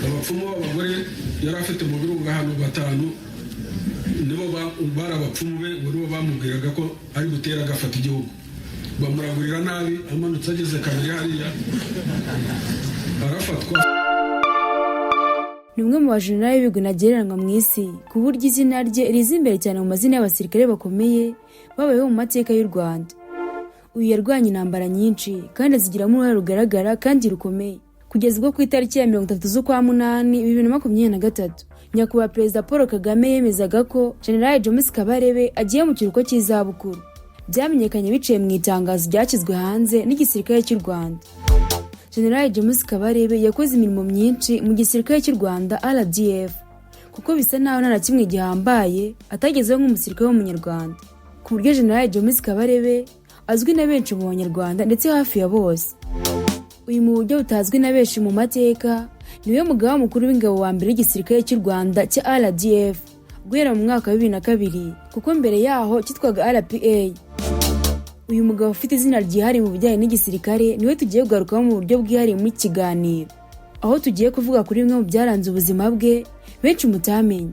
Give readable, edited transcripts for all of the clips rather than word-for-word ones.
abapfumu b'abagore yari afite mu birunga hano batanu nibo bari abapfumu be nibo bamubwiraga ko ari gutera agafata igihugu bamuragurira nabi amanutse ageze kabiri hariya arafatwa. Ni umwe mu bajenerali b'ibigwi ntagereranywa mu isi ku buryo izina rye riza imbere cyane mu mazina y'abasirikare bakomeye babayeho mu mateka y'u Rwanda. Uyu yarwanye intambara nyinshi kandi azigiramo uruhare rugaragara kandi rukomeye kugeza ubwo ku itariki ya 30 z'ukwa munani 2023 nyakubahwa Perezida Paul Kagame yemezaga ko General James Kabarebe agiye mu kiruhuko cy'izabukuru. Byamenyekanye biciye mu itangazo ryashyizwe hanze n'igisirikare cy'u Rwanda. General James Kabarebe yakoze imirimo myinshi mu gisirikare cy'u Rwanda RDF kuko bisa naho nta kimwe gihambaye atagezeho nk'umusirikare w'umunyarwanda, ku buryo General James Kabarebe azwi na benshi mu banyarwanda ndetse hafi ya bose. Uyu mu buryo butazwi na benshi mu mateka niwe mugaba mukuru w'ingabo wa mbere y'igisirikare cy'u Rwanda cya RDF guhera mu mwaka wa 2002 kuko mbere yaho cyitwaga RPA. Uyu mugabo ufite izina ryihariye mu bijyanye n'igisirikare niwe tugiye kugarukaho mu buryo bwihariye muri kiganiro, aho tugiye kuvuga kuri bimwe mu byaranze ubuzima bwe benshi mutamenye.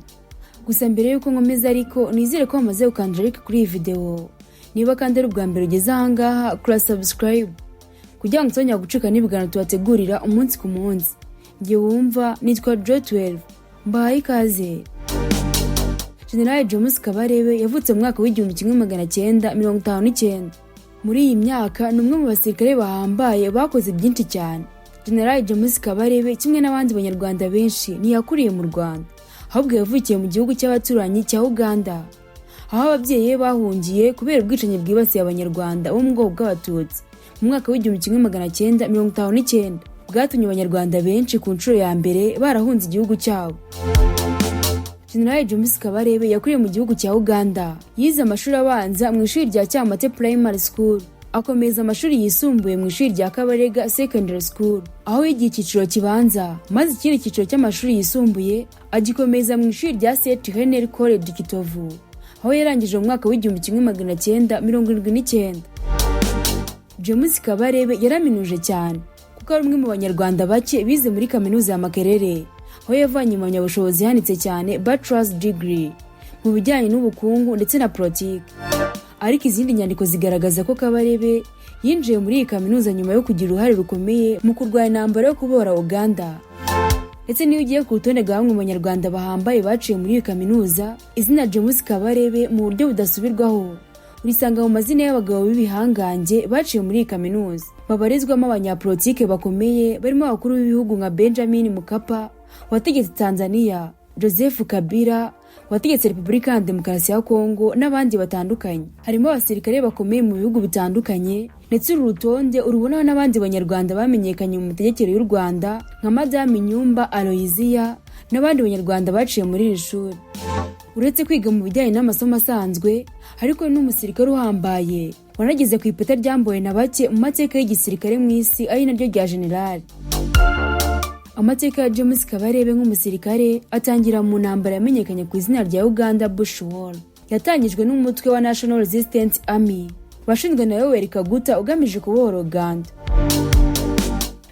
Gusa mbere yuko nkomeza ariko nizere ko wamaze gukanda like kuri iyi video, niba kandi ari ubwa mbere ugeze ahangaha kuri subscribe kugira ngo utongera gucika n'ibiganiro tubategurira umunsi ku munsi. Ngiye wumva nitwa J12 mbahaye ikaze. General James Kabarebe yavutse mu mwaka w'1959. Muri iyi myaka ni umwe mu basirikare bahambaye bakoze byinshi cyane. General James Kabarebe kimwe n'abandi banyarwanda benshi ntiyakuriye mu Rwanda, ahubwo yavukiye mu gihugu cy'abaturanyi cya Uganda, aho ababyeyi be bahungiye kubera ubwicanyi bwibasiye abanyarwanda bo mu bwoko bw'abatutsi mu mwaka w'1959 bwatumye abanyarwanda benshi ku nshuro ya mbere barahunze igihugu cyabo. General James Kabarebe yakuriye mu gihugu cya Uganda, yize amashuri abanza mu ishuri rya Cyamate Primary School, akomeza amashuri yisumbuye mu ishuri rya Kabarega Secondary School, aho yigiye icyiciro kibanza, maze ikindi cyiciro cy'amashuri yisumbuye agikomeza mu ishuri rya St Henry College Kitovu, aho yarangije mu mwaka w'1979. James Kabarebe yaraminuje cyane kuko ari umwe mu banyarwanda bake bize muri kaminuza ya Makerere, aho yavanye impamyabushobozi ihanitse cyane bachelor's degree mu bijyanye n'ubukungu ndetse na politiki. Ariko izindi nyandiko zigaragaza ko Kabarebe yinjiye muri iyi kaminuza nyuma yo kugira uruhare rukomeye mu kurwanya intambara yo kubohora Uganda. Ndetse niyo ugiye ku rutonde rwa bamwe mu banyarwanda bahambaye baciye muri iyi kaminuza, izina James Kabarebe mu buryo budasubirwaho urisanga mu mazina y'abagabo b'ibihangange baciye muri iyi kaminuza, babarizwamo abanyapolitike bakomeye barimo abakuru b'ibihugu nka Benjamin Mkapa wategetse Tanzania, Joseph Kabila wategetse Repubulika ya Demokarasi ya Kongo n'abandi batandukanye. Harimo abasirikare bakomeye mu bihugu bitandukanye, ndetse uru rutonde urubonaho n'abandi banyarwanda bamenyekanye mu mitegekere y'u Rwanda nka Madame Nyumba Aloysia n'abandi banyarwanda baciye muri iri shuri. Uretse kwiga mu bijyanye n'amasomo asanzwe, ariko n'umusirikare uhambaye wanageze ku ipeta ryamboye na bake mu mateka y'igisirikare mu isi ari naryo rya general. Amateka ya James Kabarebe nk'umusirikare atangira mu ntambara yamenyekanye ku izina rya Uganda Bush War, yatangijwe n'umutwe wa National Resistance Army washinzwe na Yoweri Kaguta ugamije kubohora Uganda.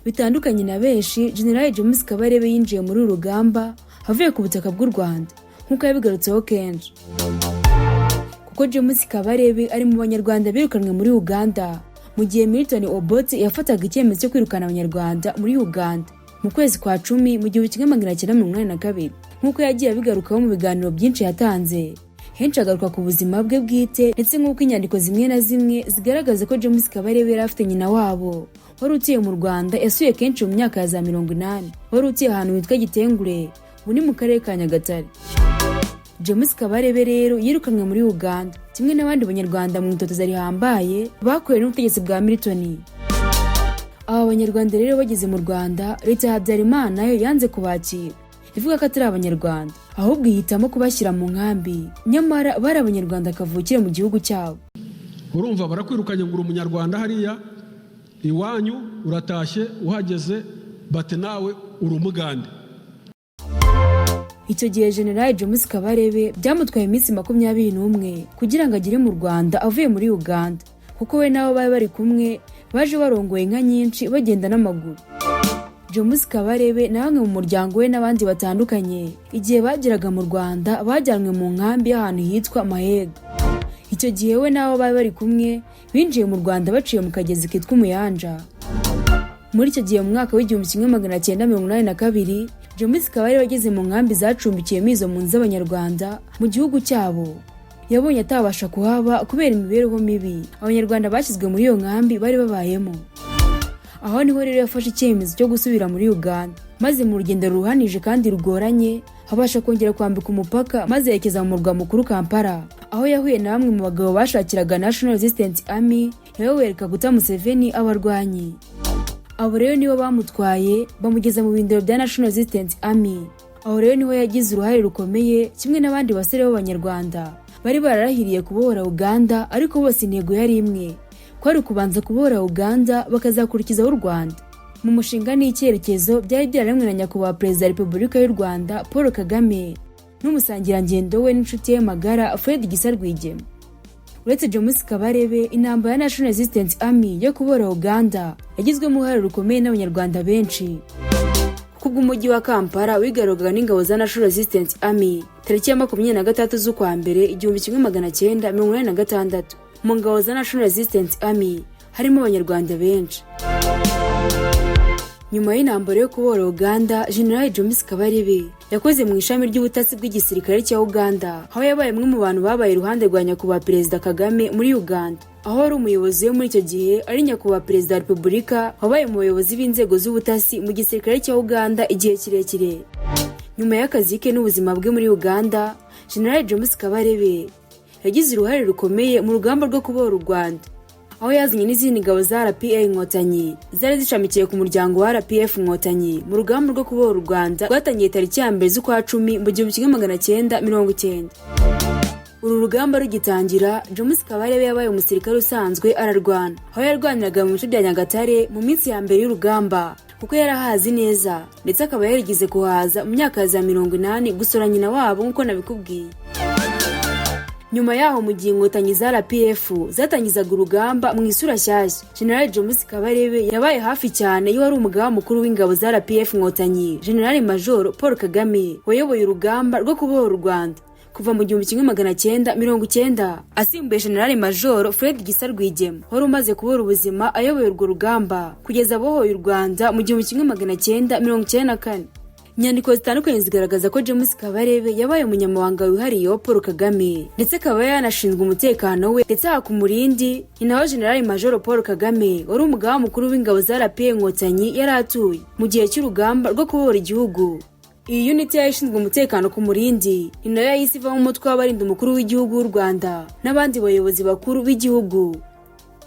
Bitandukanye na benshi, General James Kabarebe yinjiye muri uru rugamba avuye ku butaka bw'u Rwanda nk'uko yabigarutseho kenshi, kuko James Kabarebe ari mu banyarwanda birukanwe muri Uganda mu gihe Milton Obote yafataga icyemezo cyo kwirukana abanyarwanda muri Uganda mu kwezi kwa 10 mu 1982. Nk'uko yagiye abigarukaho mu biganiro byinshi yatanze, henshi agaruka ku buzima bwe bwite, ndetse nk'uko inyandiko zimwe na zimwe zigaragaza ko James Kabarebe yari afite nyina wabo wari utuye mu Rwanda yasuye kenshi mu myaka ya za 80, wari utuye ahantu hitwa Gitengure buni mu karere ka Nyagatare. James Kabarebe rero yirukanwe muri Uganda kimwe n'abandi banyarwanda mu itotoza rihambaye bakorewe n'ubutegetsi bwa Milton. Aba banyarwanda rero bageze mu Rwanda, leta ya Habyarimana yo yanze kubakira, ivuga ko atari abanyarwanda, ahubwo ihitamo kubashyira mu nkambi, nyamara bari abanyarwanda kavukire mu gihugu cyabo. Urumva barakwirukanye ngo umunyarwanda hariya iwanyu uratashye, uhageze bate nawe uri umugande. Icyo gihe General James Kabarebe byamutwaye iminsi 21 kugira ngo agere mu Rwanda avuye muri Uganda, kuko we nabo bari kumwe baje barongoye inka nyinshi bagenda n'amaguru. James Kabarebe na bamwe mu muryango we n'abandi batandukanye igihe bageraga mu Rwanda bajyanwe mu nkambi y'ahantu hitwa Mahega. Icyo gihe we nabo bari bari kumwe binjiye mu Rwanda baciye mu kagezi kitwa Umuyanja. Muri icyo gihe mu mwaka w'1982 James Kabarebe ageze mu nkambi zacumbikiyemo izo mpunzi z'Abanyarwanda mu gihugu cyabo. Yabonye atabasha kuhaba kubera imibereho mibi Abanyarwanda bashyizwe muri iyo nkambi bari babayemo. Aho niho rero yafashe icyemezo cyo gusubira muri Uganda, maze mu rugendo ruhanije kandi rugoranye abasha kongera kwambuka umupaka maze yerekeza mu murwa mukuru Kampala, aho yahuye na bamwe mu bagabo bashakiraga National Resistance Army yayoboye Kaguta Museveni abarwanyi. Abo rero nibo bamutwaye bamugeza mu bindiro bya National Resistance Army. Aho rero niho yagize uruhare rukomeye kimwe n'abandi basore b'Abanyarwanda bari bararahiriye kubohora Uganda, ariko bose intego yari imwe, kwari kubanza kubohora Uganda bakazakurikizaho Urwanda. Mu mushinga n'icyerekezo byari byaremwe na nyakubahwa Perezida wa Repubulika y'u Rwanda Paul Kagame n'umusangirangendo we n'inshuti ye magara Fred Gisa Rwigema. Uretse James Kabarebe, intambara ya National Resistance Army yo kubohora Uganda yagizwemo uruhare rukomeye n'Abanyarwanda benshi. Kubwo umujyi wa Kampala wigarukaga n'ingabo za National Resistance Army tariki ya 23 z'ukwa mbere 1986. Mu ngabo za National Resistance Army harimo Abanyarwanda benshi. Nyuma y'intambara yo kubohora Uganda, General James Kabarebe yakoze mu ishami ry'ubutasi bw'igisirikare cya Uganda, aho yabaye umwe mu bantu babaye iruhande rwa nyakubahwa Perezida Kagame muri Uganda. Aho ari umuyobozi we muri icyo gihe ari nyakubahwa Perezida wa Repubulika wabaye mu bayobozi b'inzego z'ubutasi mu gisirikare cya Uganda igihe kirekire. Nyuma y'akazi ke n'ubuzima bwe muri Uganda, General James Kabarebe yagize uruhare rukomeye mu rugamba rwo kubohora u Rwanda, aho yazanye n'izindi ngabo za RPA Inkotanyi zari zishamikiye ku muryango wa RPF Inkotanyi mu rugamba rwo kubohora u Rwanda rwatangiye tariki ya 2 z'ukwa 10 mu 1990. Uru rugamba rugitangira, James Kabarebe yabaye umusirikare usanzwe ararwana, aho yarwaniraga mu bice bya Nyagatare mu minsi ya mbere y'urugamba kuko yarahazi neza, ndetse akaba yarigize kuhaza mu myaka ya 80 gusora nyina wabo nk'uko nabikubwiye. Nyuma yaho mu gihe Inkotanyi za RPF zatangizaga urugamba mu isura shyashya, General James Kabarebe yabaye hafi cyane iyo wari umugaba mukuru w'ingabo za RPF Inkotanyi, General Major Paul Kagame wayoboye urugamba rwo kubohora u Rwanda kuva mu 1990 asimbuye General Major Fred Gisa Rwigema wari umaze kubura ubuzima ayoboye urwo rugamba kugeza abohoye u Rwanda mu 1994. Inyandiko zitandukanye zigaragaza ko James Kabarebe yabaye umunyamabanga wihariye wa Paul Kagame, ndetse akaba yanashinzwe umutekano we, ndetse hakumurindi ni naho General Major Paul Kagame wari umugaba mukuru w'ingabo za RPA Inkotanyi yari atuye mu gihe cy'urugamba rwo kubohora igihugu. Iyi unit yashinzwe umutekano ku murindi ni nayo yahise iva mu mutwe w'abarinda umukuru w'igihugu w'u Rwanda n'abandi bayobozi bakuru b'igihugu.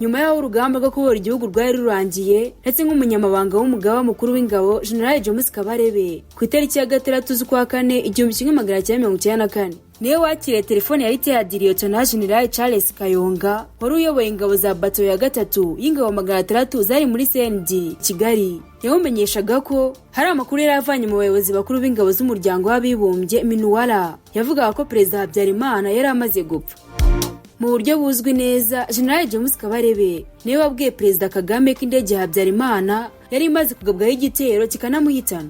Nyuma y'aho urugamba rwo kubohora igihugu rwari rurangiye, ndetse nk'umunyamabanga w'umugaba mukuru w'ingabo General James Kabarebe ku itariki ya 6 z'ukwa 4 1994 niwe wakiriye telefone yari iteyadiriye Lieutenant General Charles Kayonga wari uyoboye ingabo za bato ya 3 y'ingabo 600 zari muri CND Kigali. Yamumenyeshaga ko hari amakuru yari avanye mu bayobozi bakuru b'ingabo z'umuryango w'abibumbye Minuwala yavugaga ko Perezida Habyarimana yari amaze gupfa. Mu buryo buzwi neza, General James Kabarebe niwe wabwiye Perezida Kagame ko indege ya Habyarimana yari imaze kugabwaho igitero kikanamuhitana.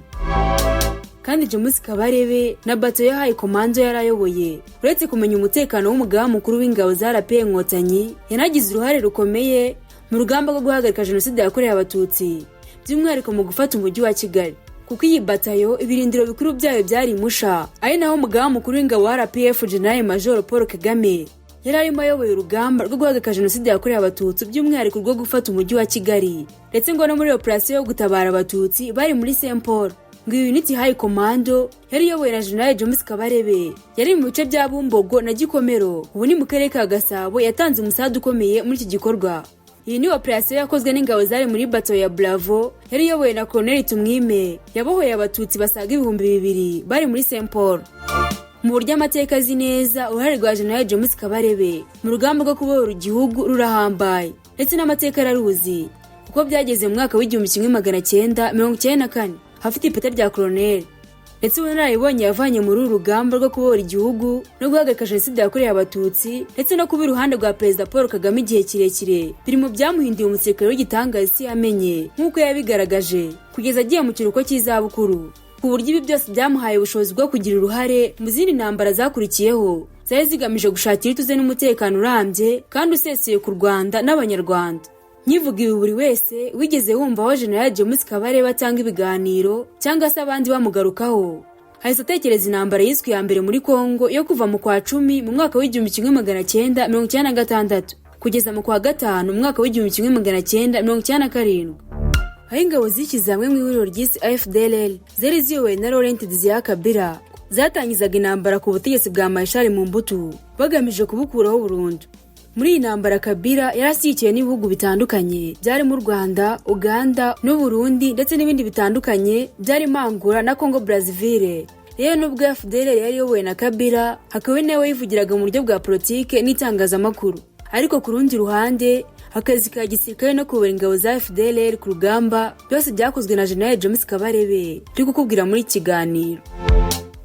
Kandi James Kabarebe na bato ya High Command yarayoboye, uretse kumenya umutekano w'umugaba mukuru w'ingabo za RPA Inkotanyi, yanagize uruhare rukomeye mu rugamba rwo guhagarika Jenoside yakorewe Abatutsi, by'umwihariko mu gufata umujyi wa Kigali. Kuko iyi batayo ibirindiro bikuru byayo byari Musha, ari naho umugaba mukuru w'ingabo wa RPF General Major Paul Kagame yari arimo ayoboye urugamba rwo guhagarika Jenoside yakorewe Abatutsi, by'umwihariko rwo gufata umujyi wa Kigali, ndetse ngo no muri operation yo gutabara Abatutsi bari muri Saint Paul. Ngo unit High Command yari yoboye na General James Kabarebe yari mu bice bya Bumbogo na Gikomero, ubu ni mu karere ka Gasabo, yatanze umusada ukomeye muri iki gikorwa. Iyi ni operation yakozwe n'ingabo zari muri bato ya Bravo yari yoboye na Colonel Tumwime, yabohoye Abatutsi basaga 2,000 bari muri Saint Paul. Mu buryo amateka azi neza, uruhare rwa General James Kabarebe mu rugamba rwo kubohora igihugu rurahambaye, ndetse n'amateka araruzi kuko byageze mu mwaka w'1994 hafite ipeta rya Colonel. ndetse ubunararibonye yavanye muri uru rugamba rwo kubohora igihugu no guhagarika jenoside yakorewe abatutsi ndetse no kuba iruhande rwa perezida Paul Kagame igihe kirekire biri mu byamuhinduye umusirikare w'igitangaza isi yamenye nk'uko yabigaragaje kugeza agiye mu kiruhuko cy'izabukuru, ku buryo ibi byose byamuhaye ubushobozi bwo kugira uruhare mu zindi ntambara zakurikiyeho zari zigamije gushakira ituze n'umutekano urambye kandi usesuye ku Rwanda n'Abanyarwanda. Nyivuga ibi buri wese wigeze wumva aho General James Kabarebe atanga ibiganiro cyangwa se abandi bamugarukaho hahise atekereza intambara yiswe ya mbere muri Kongo yo kuva mu kwa 10 mu mwaka w'1996 kugeza mu kwa 5 mu mwaka w'1997, aho ingabo zishyize hamwe mu ihuriro ry'isi AFDLR zari ziyobowe na Laurent Desire Kabila zatangizaga intambara ku butegetsi bwa Marshal Mobutu bagamije kubukuraho burundu. Muri iyi ntambara Kabila yarashyigikiwe n'ibihugu bitandukanye byarimo Urwanda, Uganda n'u Burundi ndetse n'ibindi bitandukanye byarimo Angola na Congo Brazzaville. Rero nubwo AFDLR yari yobowe na Kabila, hakaba nawe yivugiraga mu buryo bwa politike n'itangazamakuru, ariko ku rundi ruhande akazi ka gisirikare no kubera ingabo za AFDLR ku rugamba byose byakozwe na General James Kabarebe turi kukubwira muri kiganiro.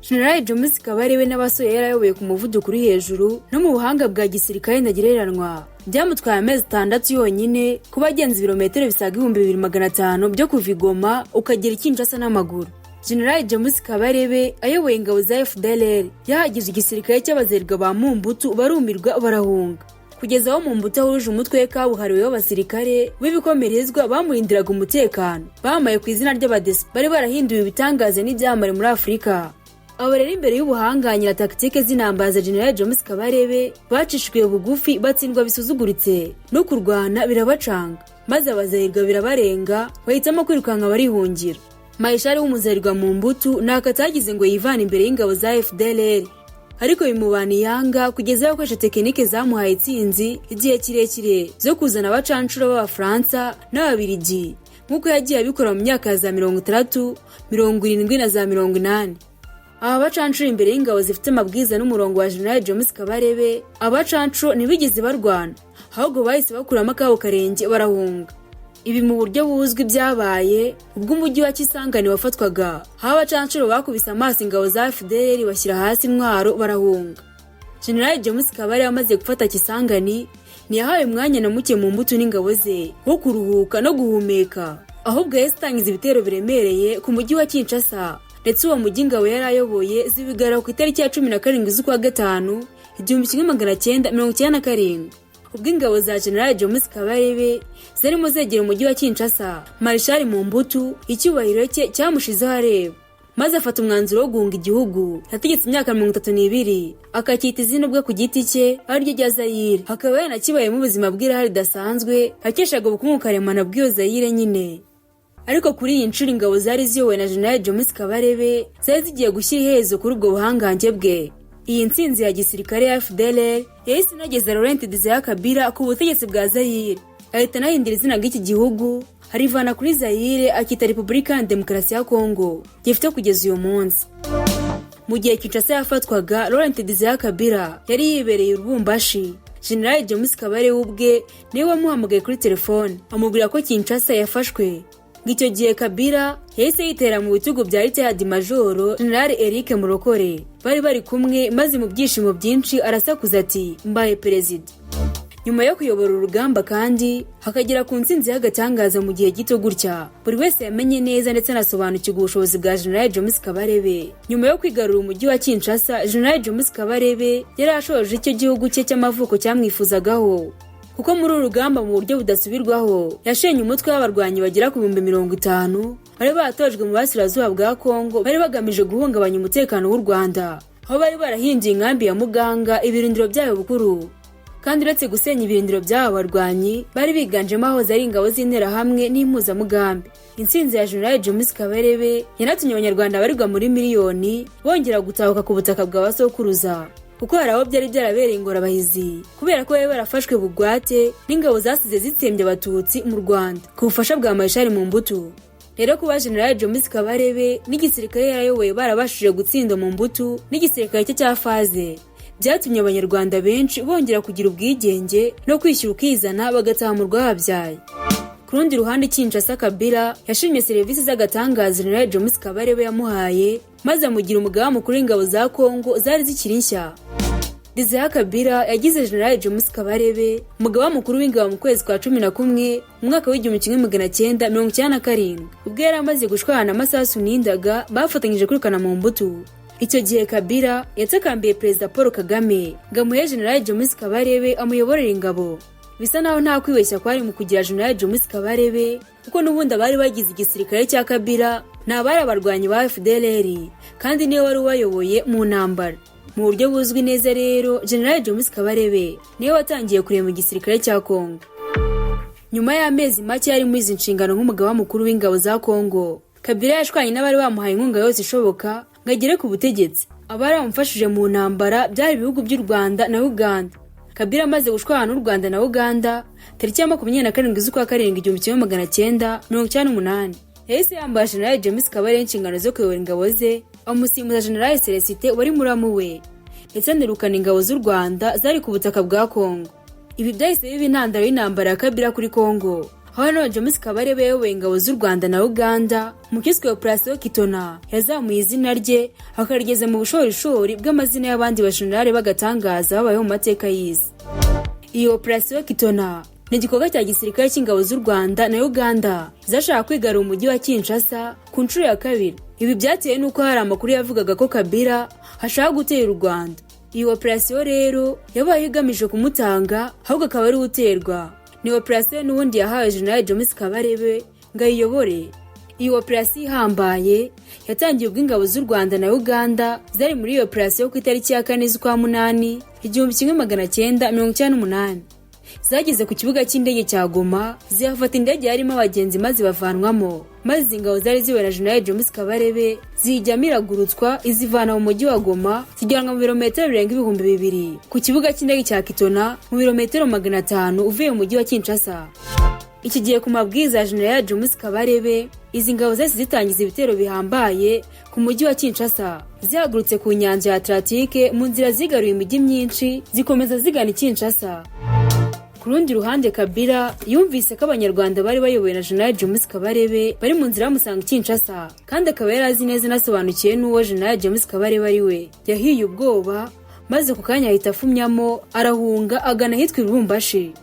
General James Kabarebe n'abasore yarayoboye ku muvuduko uri hejuru no mu buhanga bwa gisirikare ndagereranwa. Byamutwaye amezi 6 yonyine kuba agenza ibirometero bisaga 2500 byo kuva Goma ukagera Kinshasa n'amaguru. General James Kabarebe ayoboye ingabo za AFDLR yahagije igisirikare cy'abazerwa ba Mobutu barumirwa barahunga, kugeza aho Mobutu ahuruje umutwe kabuhariwe w'abasirikare w'ibikomerezwa bamurindiraga umutekano bamaye ku izina ry'abadesi bari barahinduye ibitangaze n'ibyamare muri Afurika. Abo rero imbere y'ubuhanganye na taktike z'intambara za General James Kabarebe bacishijwe bugufi batsindwa bisuzuguritse no kurwana birabacanga, maze abazahirwa birabarenga bahitamo kwirukanka barihungira. Marshal w'umuzahirwa Mobutu nakatagize ngo yivane imbere y'ingabo za AFDLR, ariko bimubana yanga kugeza yakoresha tekinike zamuhaye itsinzi igihe kirekire zo kuzana abacancuro b'Abafaransa n'Ababiligi nk'uko yagiye abikora mu myaka ya za 60, 70 na za 80. Aba bacancuro imbere y'ingabo zifite amabwiza n'umurongo wa General James Kabarebe, abacancuro ntibigeze barwana, ahubwo bahise bakuramo akabo karenge barahunga. Ibi mu buryo buzwi byabaye ubwo umujyi wa Kisangani wafatwaga, aho abacancuro bakubise amaso ingabo za AFDLR bashyira hasi intwaro barahunga. General James Kabarebe amaze gufata Kisangani ntiyahawe umwanya na muke mu Mobutu n'ingabo ze wo kuruhuka no guhumeka, ahubwo yatangiza ibitero biremereye ku mujyi wa Kinshasa, ndetse uwo mujyi ingabo yarayoboye zibigara ku itariki ya 17 z'ukwa 5 1997. Ubwo ingabo za General James Kabarebe zarimo zegera umujyi wa Kinshasa, Marshal Mobutu icyubahiro cye cyamushizeho areba, maze afata umwanzuro wo guhunga igihugu. Yategetse imyaka 32 akacyita izina bwe ku giti cye ariryo rya Zaire, hakaba yanakibayemo ubuzima bw'irahari ridasanzwe akeshaga ubukungu karemano bw'iyo Zaire nyine. Ariko kuri iyi nshuro ingabo zari ziyobowe na General James Kabarebe zari zigiye gushyira iherezo kuri ubwo buhangange bwe. Iyi ntsinzi ya gisirikare ya AFDLR yahise inageza Laurent Desire Kabila ku butegetsi bwa Zaire, ahita anahindura izina ry'iki gihugu arivana kuri Zaire akita Repubulika ya Demokarasi ya Kongo gifite kugeza uyu munsi. Mu gihe Kinshasa yafatwaga, Laurent Desire Kabila yari yibereye Lubumbashi. General James Kabarebe ubwe niwe wamuhamagaye kuri telefone amubwira ko Kinshasa yafashwe. Ngicyo gihe Kabila yahise yitera mu bitugu bya Retired Major General Eric Murokore bari kumwe, maze mu byishimo byinshi arasakuza ati mbaye perezida. Nyuma yo kuyobora urugamba kandi hakagera ku ntsinzi y'agatangaza mu gihe gito gutya, buri wese yamenye neza ndetse anasobanukirwa ubushobozi bwa General James Kabarebe. Nyuma yo kwigarura umujyi wa Kinshasa, General James Kabarebe yari ashoje icyo gihugu cye cy'amavuko cyamwifuzagaho, kuko muri uru rugamba mu buryo budasubirwaho yashenye umutwe w'abarwanyi bagera ku 50,000 bari batojwe mu basirazuba bwa Kongo, bari bagamije guhungabanya umutekano w'u Rwanda, aho bari barahinduye inkambi ya Muganga ibirindiro byayo bukuru. Kandi uretse gusenya ibirindiro by'aba barwanyi, bari biganjemo aho zari ingabo z'interahamwe n'impuzamugambi. Intsinzi ya General James Kabarebe yanatumye Abanyarwanda barirwa muri miliyoni bongera gutahuka ku butaka bw'abasokuruza, kuko hari aho byari byarabereye ingorabahizi kubera ko bari barafashwe bugwate n'ingabo zasize zitsembye abatutsi mu Rwanda ku bufasha bwa Marshal Mobutu. Rero kuba General James Kabarebe n'igisirikare yarayoboye barabashije gutsinda Mobutu n'igisirikare cye cya faze, byatumye Abanyarwanda benshi bongera kugira ubwigenge no kwishyura ukizana bagataha mu rwababyaye. Ku rundi ruhande Kinshasa, Kabila yashimye serivisi z'agatangaza General James Kabarebe yamuhaye maze amugira umugaba mukuru w'ingabo za Kongo zari zikiri nshya. Desire Kabila yagize General James Kabarebe umugaba mukuru w'ingabo mu kwezi kwa 11 mu mwaka w'1997 ubwo yari amaze gushwana amasasu n'indaga bafatanyije kwirukana mu mbuto. Icyo gihe Kabila yatakambiye Perezida Paul Kagame ngamuhe General James Kabarebe amuyoborera ingabo. Bisa naho nta kwibeshya kwari mu kugira General James Kabarebe kuko n'ubundi abari bagize igisirikare cya Kabila n'abari abarwanyi ba FDLR kandi niwe wari wayoboye mu ntambara. Mu buryo buzwi neza rero General James Kabarebe niwe watangiye kurema igisirikare cya Kongo. Nyuma y'amezi make yari muri izi nshingano nk'umugaba mukuru w'ingabo za Kongo, Kabila yashwanye n'abari bamuhaye inkunga yose ishoboka ngagere ku butegetsi. Abari bamufashije mu ntambara byari ibihugu by'u Rwanda na Uganda. Kabila amaze gushwana n'u Rwanda na Uganda tariki ya 27 z'ukwa 7 1998 yahise yambaye General James Kabarebe inshingano zo kuyobora ingabo ze, amusimbuza General Celestin wari muramu we, ndetse nirukana ingabo z'u Rwanda zari ku butaka bwa Kongo. Ibi byahise biba intandaro y'intambara ya Kabila kuri Kongo, aho no James Kabarebe yayoboye ingabo z'u Rwanda na Uganda mu kiswe Operation Kitona yazamuye izina rye akarigeza mu bushorishori bw'amazina y'abandi bashinjare bagatangaza babayeho mu mateka y'isi. Iyi Operation Kitona ni igikorwa cya gisirikare cy'ingabo z'u Rwanda na Uganda zashaka kwigarura umujyi wa Kinshasa ku nshuro ya kabiri. Ibi byatewe nuko hari amakuru yavugaga ko Kabila hashaka gutera u Rwanda. Iyi operation rero yabaye igamije kumutanga ahubwo akaba ari uterwa. Ni operation n'ubundi yahawe General James Kabarebe ngayiyobore. Iyi operation ihambaye yatangiye ubwo ingabo z'u Rwanda na Uganda zari muri iyo operation ku itariki ya 4 z'ukwa 8 1998. Zageze ku kibuga cy'indege cya Goma zihafata indege yarimo abagenzi maze bavanwamo, maze ingabo zari ziwe na General James Kabarebe zijyamiragurutswa izivana mu mujyi wa Goma zijyanwa mu birometero birenga 2000 ku kibuga cy'indege cya Kitona mu birometero 500 uvuye mu mujyi wa Kinshasa. Iki gihe ku mabwiriza ya General James Kabarebe izi ngabo zose zitangiza ibitero bihambaye ku mujyi wa Kinshasa, zihagurutse ku nyanja ya Atlantique mu nzira zigaruye imijyi myinshi zikomeza zigana Kinshasa. Ku rundi ruhande Kabila yumvise ko abanyarwanda bari bayoboye na General James Kabarebe bari mu nzira bamusanga Kinshasa, kandi akaba yarazi neza nasobanukiye n'uwo General James Kabarebe ari we. Yahiye ubwoba maze ku kanya ahita afumyamo arahunga agana hitwa Lubumbashi,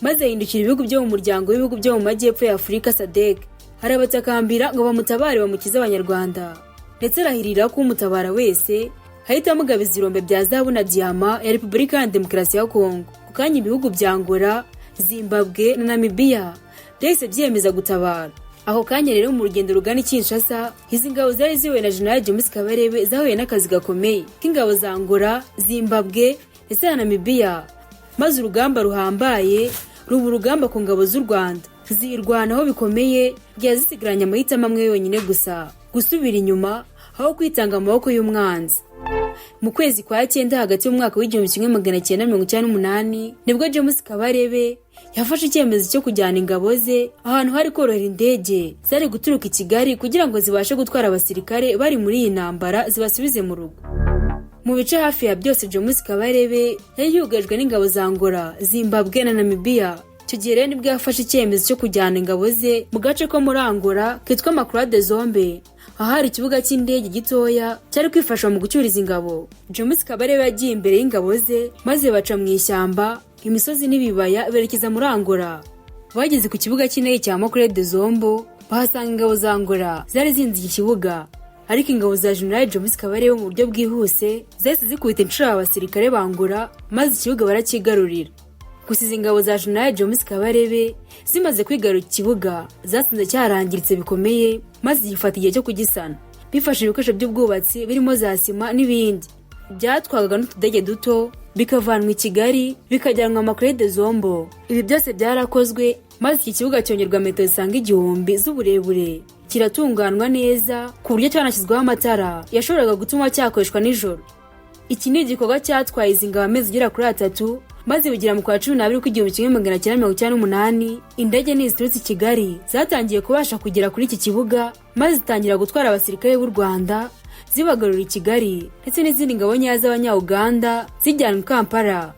maze yindukira ibihugu byo mu muryango w'ibihugu byo mu majyepfo ya Afurika SADC. Arabatakambira ngo bamutabare bamukize abanyarwanda, ndetse arahirira ko umutabara wese ahita amugabiza irombe bya zahabu na diyama ya Repubulika ya Demokarasi ya Kongo. Kanya ibihugu bya Angola, Zimbabwe na Namibia byahise byemeza gutabara. Aho kanya rero mu rugendo rugana Kinshasa, izi ngabo zari ziwe na General James Kabarebe zahuye n'akazi gakomeye k'ingabo za Angola, Zimbabwe ndetse na Namibia, maze urugamba ruhambaye ruba urugamba ku ngabo z'u Rwanda. Zirwanaho bikomeye byazisigaranye amahitamo amwe yonyine gusa, gusubira inyuma aho kwitanga amaboko y'umwanzi. Mu kwezi kwa 9 hagati y'umwaka w'1998 nibwo James Kabarebe yafashe icyemezo cyo kujyana ingabo ze ahantu hari korohera indege zari guturuka i Kigali kugira ngo zibashe gutwara abasirikare bari muri iyi ntambara zibasubize mu rugo. Mu bice hafi ya byose James Kabarebe yari yugajwe n'ingabo za Angola, Zimbabwe na Namibia. Icyo gihe rero nibwo yafashe icyemezo cyo kujyana ingabo ze mu gace ko muri Angola kitwa Macroa de Zombe, ahari ikibuga cy'indege gitoya cyari kwifasha mu gucyuriza ingabo. James Kabarebe yagiye imbere y'ingabo ze maze baca mu ishyamba, imisozi n'ibibaya berekeza muri Angola. Bageze ku kibuga cy'indege cya Macroa de Zombe bahasanga ingabo za Angola zari zinziye ikibuga, ariko ingabo za General James Kabarebe mu buryo bwihuse zahise zikubita inshuro abasirikare ba Angola maze ikibuga barakigarurira. Gusa izi ngabo za General James Kabarebe zimaze kwigarura ikibuga zasanze cyarangiritse bikomeye, maze gifata igihe cyo kugisana bifashe ibikoresho by'ubwubatsi birimo za sima n'ibindi. Byatwagaga n'utudege duto bikavanwa i Kigali bikajyanwa Macroa de Zombe. Ibi byose byarakozwe maze iki kibuga cyongerwa metero zisanga 1000 z'uburebure, kiratunganwa neza ku buryo cyanashyizweho amatara yashoboraga gutuma cyakoreshwa nijoro. Iki ni igikorwa cyatwaye izi ngabo amezi agera kuri 3, maze bigira mu kwa 12 1998 indege n'iziturutse i Kigali zatangiye kubasha kugera kuri iki kibuga, maze zitangira gutwara abasirikare b'u Rwanda zibagarura i Kigali ndetse n'izindi ngabo nyaza z'abanya-Uganda zijyanwa i Kampala.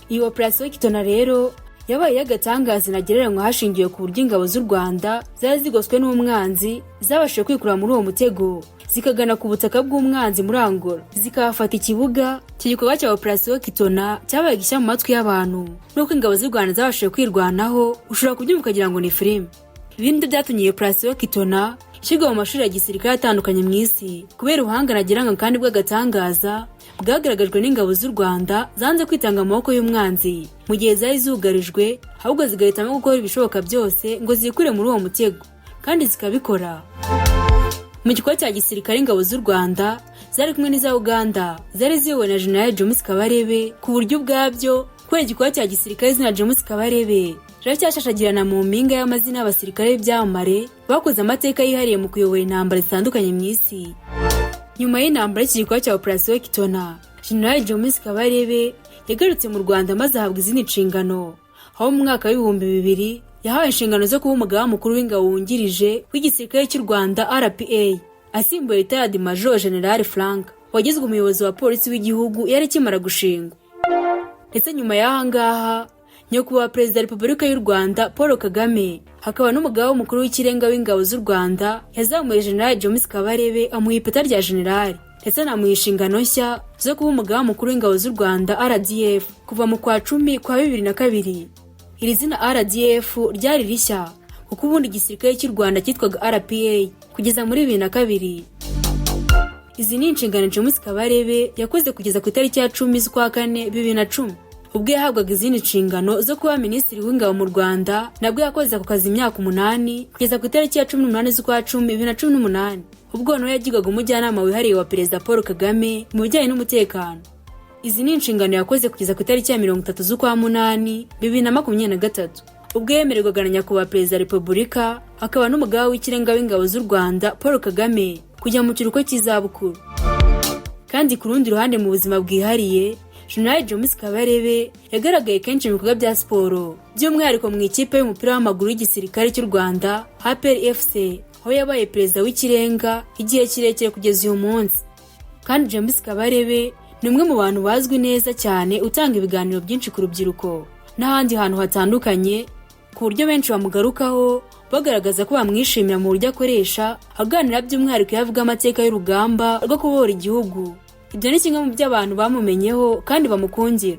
Iyi operation Kitona rero yabaye y'agatangaza nagereranywa hashingiwe ku buryo ingabo z'u Rwanda zari zigoswe n'umwanzi zabashije kwikura muri uwo mutego zikagana ku butaka bw'umwanzi muri Angola zikahafata ikibuga. Iki gikorwa cya operasiyo Kitona cyabaye gishya mu matwi y'abantu nuko ingabo z'u Rwanda zabashije kwirwanaho ushobora kubyumva ukagira ngo ni filime. Ibindi byatumye iyo operasiyo Kitona ishyirwa mu mashuri ya gisirikare atandukanye mu isi kubera ubuhanga nagereranywa kandi bw'agatangaza bwagaragajwe n'ingabo z'u Rwanda zanze kwitanga mu maboko y'umwanzi mu gihe zari zugarijwe, ahubwo zigahitamo gukora ibishoboka byose ngo zikure muri uwo mutego, kandi zikabikora. Mu gikorwa cya gisirikare ingabo z'u Rwanda zari kumwe n'iza Uganda zari ziyobowe na General James Kabarebe ku buryo bwabyo kubera igikorwa cya gisirikare izina James Kabarebe cyashashagirana mu mpinga y'amazina y'abasirikare b'ibyamamare bakoze amateka yihariye mu kuyobora intambara zitandukanye mu isi. Nyuma y'intambara y'iki gikorwa cya operasiyo Kitona, General James Kabarebe yagarutse mu Rwanda maze ahabwa izindi nshingano, aho mu mwaka w'ibihumbi 2000 yahawe inshingano zo kuba umugaba mukuru w'ingabo wungirije w'igisirikare cy'u Rwanda RPA, asimbuye Retired Major General Frank wagizwe umuyobozi wa polisi w'igihugu yari akimara gushingwa. Ndetse nyuma y'aha ngaha nyakubahwa Perezida wa Repubulika y'u Rwanda Paul Kagame hakaba n'umugaba mukuru w'ikirenga w'ingabo z'u Rwanda yazamuye General James Kabarebe amuha ipeta rya General, ndetse anamuha inshingano nshya zo kuba umugaba mukuru w'ingabo z'u Rwanda RDF kuva mu kwa 10 kwa 2002. Iri zina RDF ryari rishya kuko ubundi igisirikare cy'u Rwanda cyitwaga RPA kugeza muri 2002. Izi ni inshingano James Kabarebe yakoze kugeza ku itariki ya 10 z'ukwa 4 2010 ubwo yahabwaga izindi nshingano zo kuba minisitiri w'ingabo mu Rwanda. Nabwo yakoze ako kazi imyaka 8 kugeza ku itariki ya 18 z'ukwa 10 2018 ubwo nawe yagirwaga umujyanama wihariye wa Perezida Paul Kagame mu bijyanye n'umutekano. Izi ni inshingano yakoze kugeza ku itariki ya 30 z'ukwa 8 2023 ubwo yemererwaga na nyakubahwa Perezida wa Repubulika akaba n'umugaba w'ikirenga w'ingabo z'u Rwanda Paul Kagame kujya mu kiruhuko cy'izabukuru. Kandi ku rundi ruhande mu buzima bwihariye, General James Kabarebe yagaragaye kenshi mu bikorwa bya siporo, by'umwihariko mu ikipe y'umupira w'amaguru y'igisirikare cy'u Rwanda APR FC, aho yabaye perezida w'ikirenga igihe kirekire kugeza uyu munsi. Kandi James Kabarebe ni umwe mu bantu bazwi neza cyane utanga ibiganiro byinshi ku rubyiruko n'ahandi hantu hatandukanye, ku buryo benshi bamugarukaho bagaragaza ko bamwishimira mu buryo akoresha aganira by'umwihariko yavuga amateka y'urugamba rwo kubohora igihugu. Ibyo ni kimwe mu by'abantu bamumenyeho kandi bamukundira.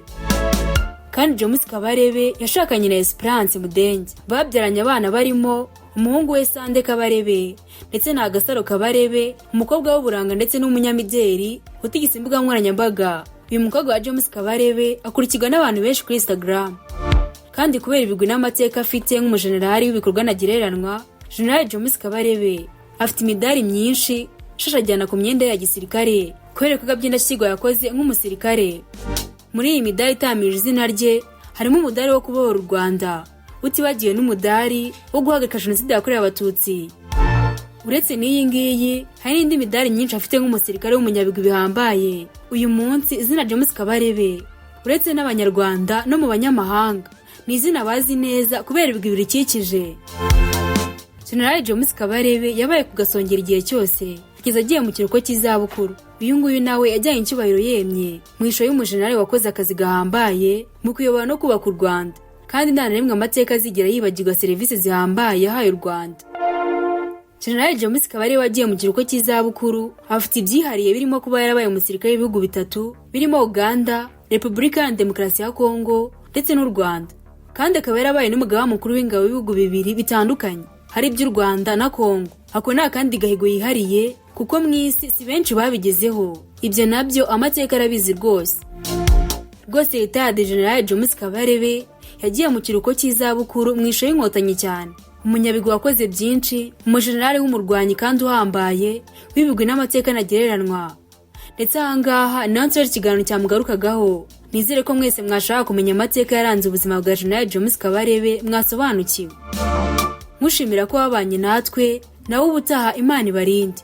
Kandi James Kabarebe yashakanye na Esperance Mudenge, babyaranye abana barimo umuhungu we Sande Kabarebe ndetse na Agasaro Kabarebe, umukobwa w'uburanga ndetse n'umunyamideli utigise imbuga nkoranyambaga. Uyu mukobwa wa James Kabarebe akurikirwa n'abantu benshi kuri Instagram. Kandi kubera ibigwi n'amateka afite nk'umujenerali w'ibikorwa nagereranywa, General James Kabarebe afite imidari myinshi ishashagirana ku myenda ya gisirikare kubera ibikorwa by'indashyikirwa yakoze nk'umusirikare. Muri iyi midari itamirije izina rye harimo umudari wo kubohora u Rwanda, utibagiwe n'umudari wo guhagarika jenoside yakorewe Abatutsi. Uretse n'iyi ngiyi hari n'indi midari myinshi afite nk'umusirikare w'umunyabigwi bihambaye. Uyu munsi izina James Kabarebe uretse n'abanyarwanda no mu banyamahanga ni izina bazi neza kubera ibigwi birikikije. General James Kabarebe yabaye ku gasongera igihe cyose kugeza agiye mu kiruhuko cy'izabukuru. Uyu nguyu nawe yajyanye icyubahiro yemye mu ishusho y'umujenerali wakoze akazi gahambaye mu kuyobora no kubaka u Rwanda, kandi nta na rimwe amateka azigera yibagirwa serivisi zihambaye yahaye u Rwanda. General James Kabarebe wagiye mu kiruhuko cy'izabukuru afite ibyihariye birimo kuba yarabaye umusirikare w'ibihugu bitatu birimo Uganda, Repubulika ya Demokarasi ya Kongo ndetse n'u Rwanda. Kandi akaba yarabaye n'umugaba mukuru w'ingabo w'ibihugu bibiri bitandukanye hari iby'u Rwanda na Kongo. Ako nta kandi gahigo yihariye kuko mu isi si benshi babigezeho. Ibyo nabyo amateka arabizi rwose. Retired General James Kabarebe yagiye mu kiruhuko cy'izabukuru mu ishusho y'inkotanyi cyane, umunyabigwi wakoze byinshi, umujenerali w'umurwanyi kandi uhambaye w'ibigwi n'amateka nagereranywa. Ndetse aha ngaha naho nsore ikiganiro cyamugarukagaho. Nizere ko mwese mwashaka kumenya amateka yaranze ubuzima bwa General James Kabarebe mwasobanukiwe. Mushimira ko wabanye natwe, nawe ubutaha Imana ibarinde.